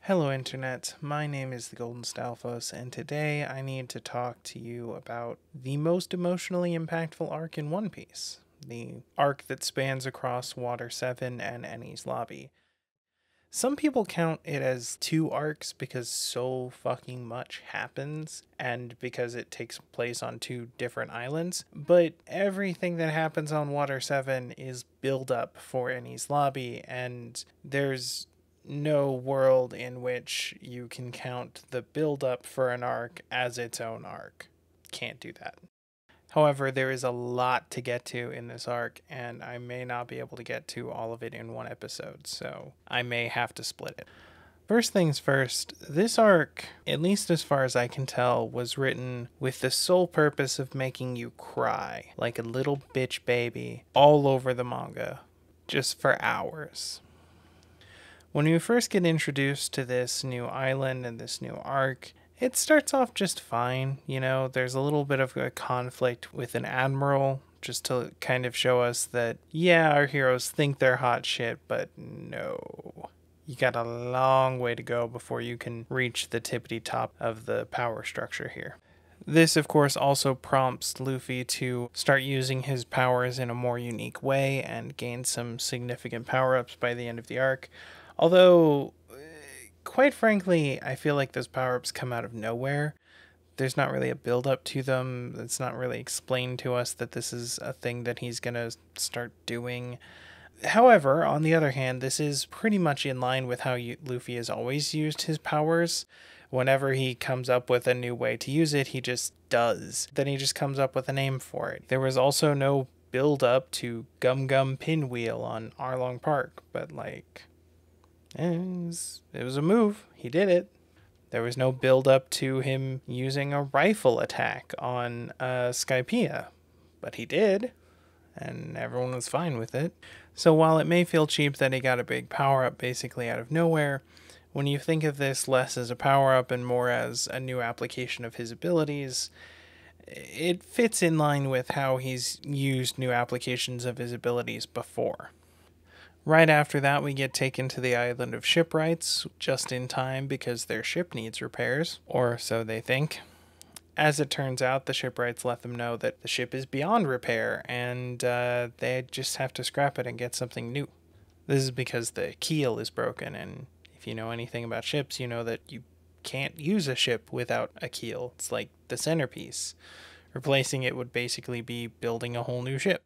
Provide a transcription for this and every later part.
Hello Internet, my name is the Golden Stalfos, and today I need to talk to you about the most emotionally impactful arc in One Piece. The arc that spans across Water 7 and Enies Lobby. Some people count it as two arcs because so fucking much happens and because it takes place on two different islands, but everything that happens on Water 7 is build up for Enies Lobby, and there's no world in which you can count the build up for an arc as its own arc. Can't do that. However, there is a lot to get to in this arc, and I may not be able to get to all of it in one episode, so I may have to split it. First things first, this arc, at least as far as I can tell, was written with the sole purpose of making you cry like a little bitch baby all over the manga, just for hours. When we first get introduced to this new island and this new arc, it starts off just fine. There's a little bit of a conflict with an admiral, just to kind of show us that, yeah, our heroes think they're hot shit, but no. You got a long way to go before you can reach the tippity top of the power structure here. This, of course, also prompts Luffy to start using his powers in a more unique way and gain some significant power-ups by the end of the arc. Although, quite frankly, I feel like those power-ups come out of nowhere. There's not really a build-up to them. It's not really explained to us that this is a thing that he's going to start doing. However, on the other hand, this is pretty much in line with how Luffy has always used his powers. Whenever he comes up with a new way to use it, he just does. Then he just comes up with a name for it. There was also no build-up to Gum Gum Pinwheel on Arlong Park, but it was a move. He did it. There was no build up to him using a rifle attack on Skypiea, but he did, and everyone was fine with it. So while it may feel cheap that he got a big power up basically out of nowhere, when you think of this less as a power up and more as a new application of his abilities, it fits in line with how he's used new applications of his abilities before. Right after that, we get taken to the island of Shipwrights, just in time because their ship needs repairs, or so they think. As it turns out, the Shipwrights let them know that the ship is beyond repair, and they just have to scrap it and get something new. This is because the keel is broken, and if you know anything about ships, you know that you can't use a ship without a keel. It's like the centerpiece. Replacing it would basically be building a whole new ship.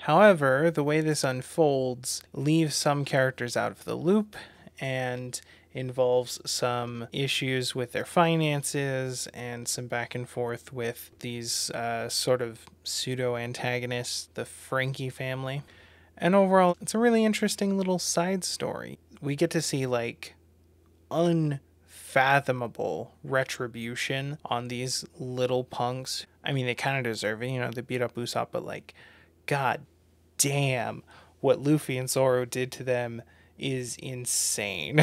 However, the way this unfolds leaves some characters out of the loop and involves some issues with their finances and some back and forth with these sort of pseudo-antagonists, the Frankie family. And overall, it's a really interesting little side story. We get to see unfathomable retribution on these little punks. I mean, they kind of deserve it, they beat up Usopp, but God damn, what Luffy and Zoro did to them is insane.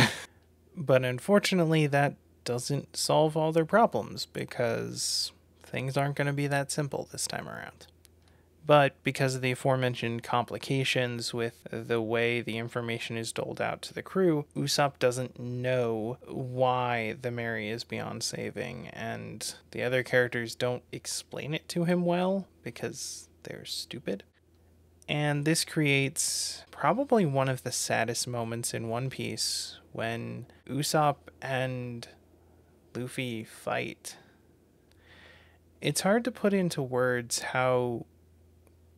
But unfortunately, that doesn't solve all their problems because things aren't going to be that simple this time around. But because of the aforementioned complications with the way the information is doled out to the crew, Usopp doesn't know why the Mary is beyond saving, and the other characters don't explain it to him well because they're stupid. And this creates probably one of the saddest moments in One Piece when Usopp and Luffy fight. It's hard to put into words how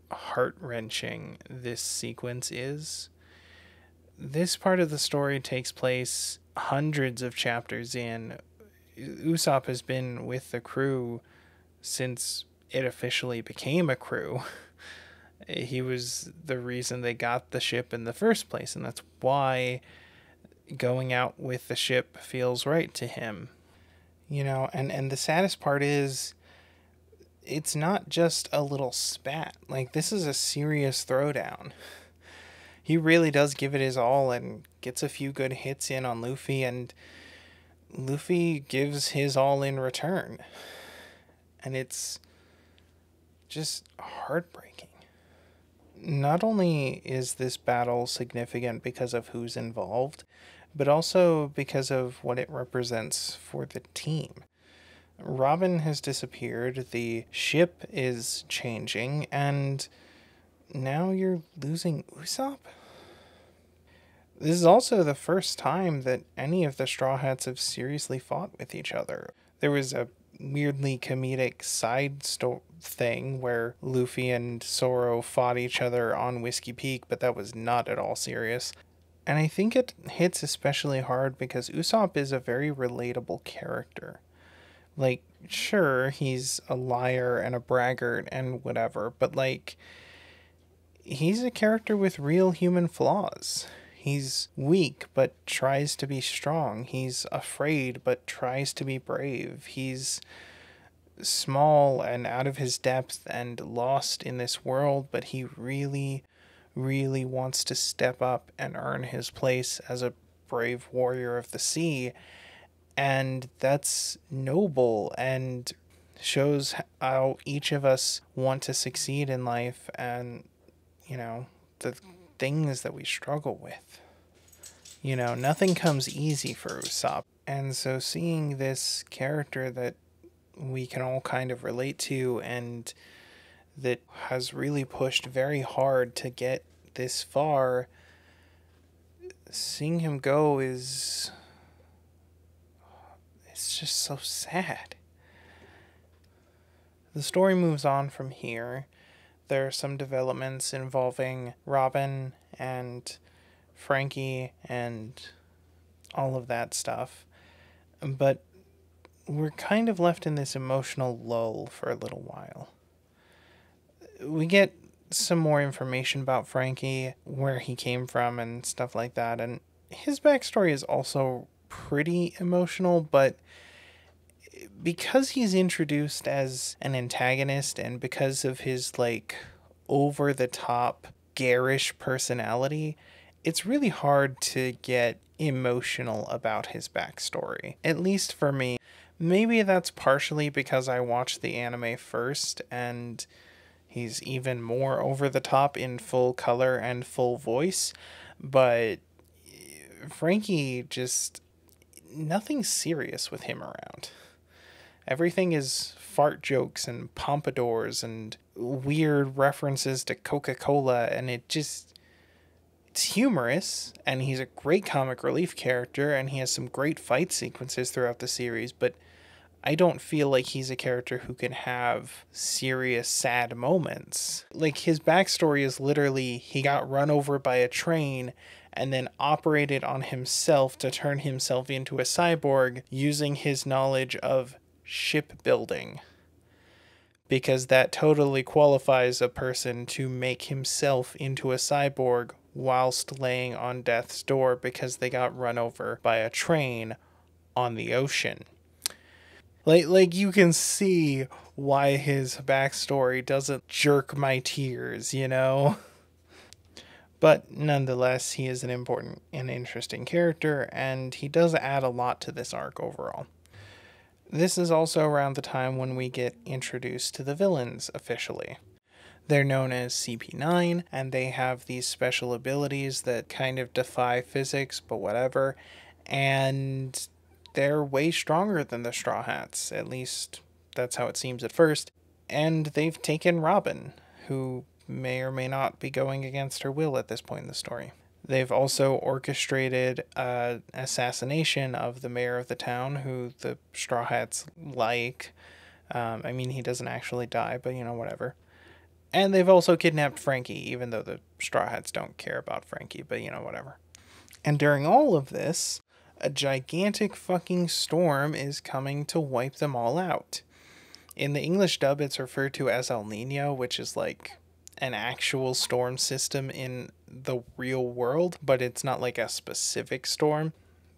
heart-wrenching this sequence is. This part of the story takes place hundreds of chapters in. Usopp has been with the crew since it officially became a crew. He was the reason they got the ship in the first place, and that's why going out with the ship feels right to him. And the saddest part is it's not just a little spat. This is a serious throwdown. He really does give it his all and gets a few good hits in on Luffy, and Luffy gives his all in return. And it's just heartbreaking. Not only is this battle significant because of who's involved, but also because of what it represents for the team. Robin has disappeared, the ship is changing, and now you're losing Usopp? This is also the first time that any of the Straw Hats have seriously fought with each other. There was a weirdly comedic thing where Luffy and Zoro fought each other on Whiskey Peak, but that was not at all serious. And I think it hits especially hard because Usopp is a very relatable character. Like, sure, he's a liar and a braggart and whatever, but like, he's a character with real human flaws. He's weak, but tries to be strong. He's afraid, but tries to be brave. He's small and out of his depth and lost in this world, but he really, really wants to step up and earn his place as a brave warrior of the sea. And that's noble and shows how each of us want to succeed in life and, the things that we struggle with. Nothing comes easy for Usopp. And so seeing this character that we can all kind of relate to and that has really pushed very hard to get this far, seeing him go it's just so sad. The story moves on from here. There are some developments involving Robin and Frankie and all of that stuff. But we're kind of left in this emotional lull for a little while. We get some more information about Frankie, where he came from and stuff like that. And his backstory is also pretty emotional, but because he's introduced as an antagonist and because of his over the top garish personality, it's really hard to get emotional about his backstory, at least for me. Maybe that's partially because I watched the anime first and he's even more over the top in full color and full voice, but Frankie, just nothing serious with him around. Everything is fart jokes and pompadours and weird references to Coca-Cola, and it's humorous, and he's a great comic relief character, and he has some great fight sequences throughout the series, but I don't feel like he's a character who can have serious, sad moments. His backstory is literally he got run over by a train and then operated on himself to turn himself into a cyborg using his knowledge of shipbuilding, because that totally qualifies a person to make himself into a cyborg whilst laying on death's door because they got run over by a train on the ocean. You can see why his backstory doesn't jerk my tears, But nonetheless, he is an important and interesting character, and he does add a lot to this arc overall. This is also around the time when we get introduced to the villains officially. They're known as CP9, and they have these special abilities that kind of defy physics, but whatever. And they're way stronger than the Straw Hats, at least that's how it seems at first. And they've taken Robin, who may or may not be going against her will at this point in the story. They've also orchestrated an assassination of the mayor of the town, who the Straw Hats like. He doesn't actually die, but whatever. And they've also kidnapped Frankie, even though the Straw Hats don't care about Frankie, but whatever. And during all of this, a gigantic fucking storm is coming to wipe them all out. In the English dub, it's referred to as El Nino, which is an actual storm system in the real world, but it's not a specific storm.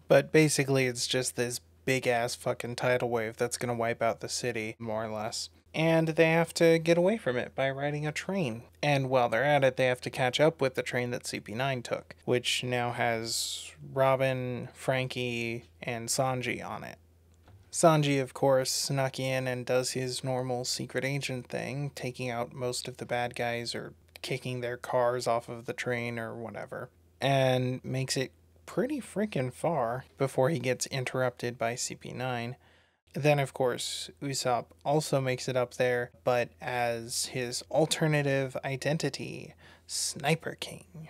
But basically, it's just this big ass fucking tidal wave that's gonna wipe out the city, more or less. And they have to get away from it by riding a train. And while they're at it, they have to catch up with the train that CP9 took, which now has Robin, Frankie, and Sanji on it. Sanji, of course, snuck in and does his normal secret agent thing, taking out most of the bad guys or kicking their cars off of the train or whatever, and makes it pretty freaking far before he gets interrupted by CP9. Then, of course, Usopp also makes it up there, but as his alternative identity, Sniper King.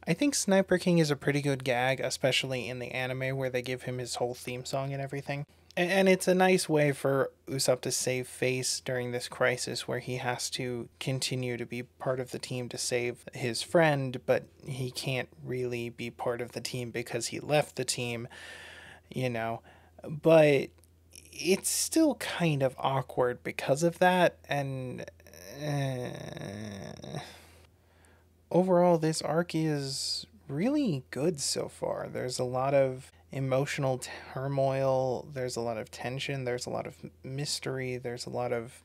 I think Sniper King is a pretty good gag, especially in the anime where they give him his whole theme song and everything. And it's a nice way for Usopp to save face during this crisis where he has to continue to be part of the team to save his friend, but he can't really be part of the team because he left the team, you know. But it's still kind of awkward because of that, and overall, this arc is really good so far. There's a lot of emotional turmoil, there's a lot of tension, there's a lot of mystery, there's a lot of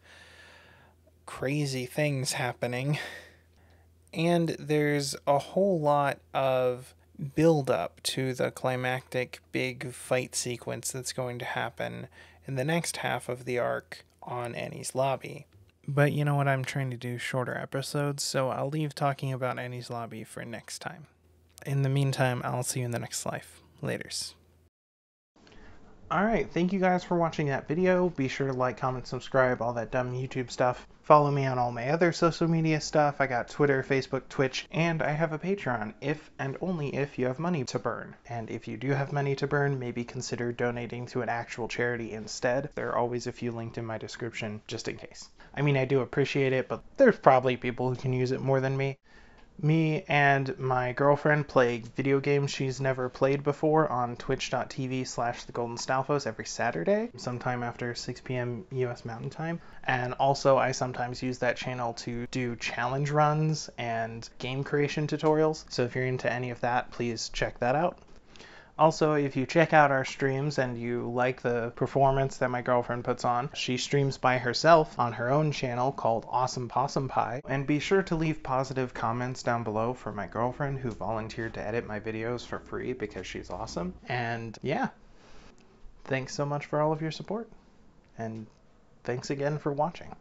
crazy things happening, and there's a whole lot of build up to the climactic big fight sequence that's going to happen in the next half of the arc on Enies Lobby. But you know what, I'm trying to do shorter episodes, so I'll leave talking about Enies Lobby for next time. In the meantime, I'll see you in the next life. Laters. Alright, thank you guys for watching that video. Be sure to like, comment, subscribe, all that dumb YouTube stuff. Follow me on all my other social media stuff. I got Twitter, Facebook, Twitch, and I have a Patreon, if and only if you have money to burn. And if you do have money to burn, maybe consider donating to an actual charity instead. There are always a few linked in my description, just in case. I mean, I do appreciate it, but there's probably people who can use it more than me. Me and my girlfriend play video games she's never played before on twitch.tv/thegoldenStalfos every Saturday, sometime after 6 p.m. US Mountain Time. And also I sometimes use that channel to do challenge runs and game creation tutorials. So if you're into any of that, please check that out. Also, if you check out our streams and you like the performance that my girlfriend puts on, she streams by herself on her own channel called Awesome Possum Pie. And be sure to leave positive comments down below for my girlfriend who volunteered to edit my videos for free because she's awesome. And yeah, thanks so much for all of your support. And thanks again for watching.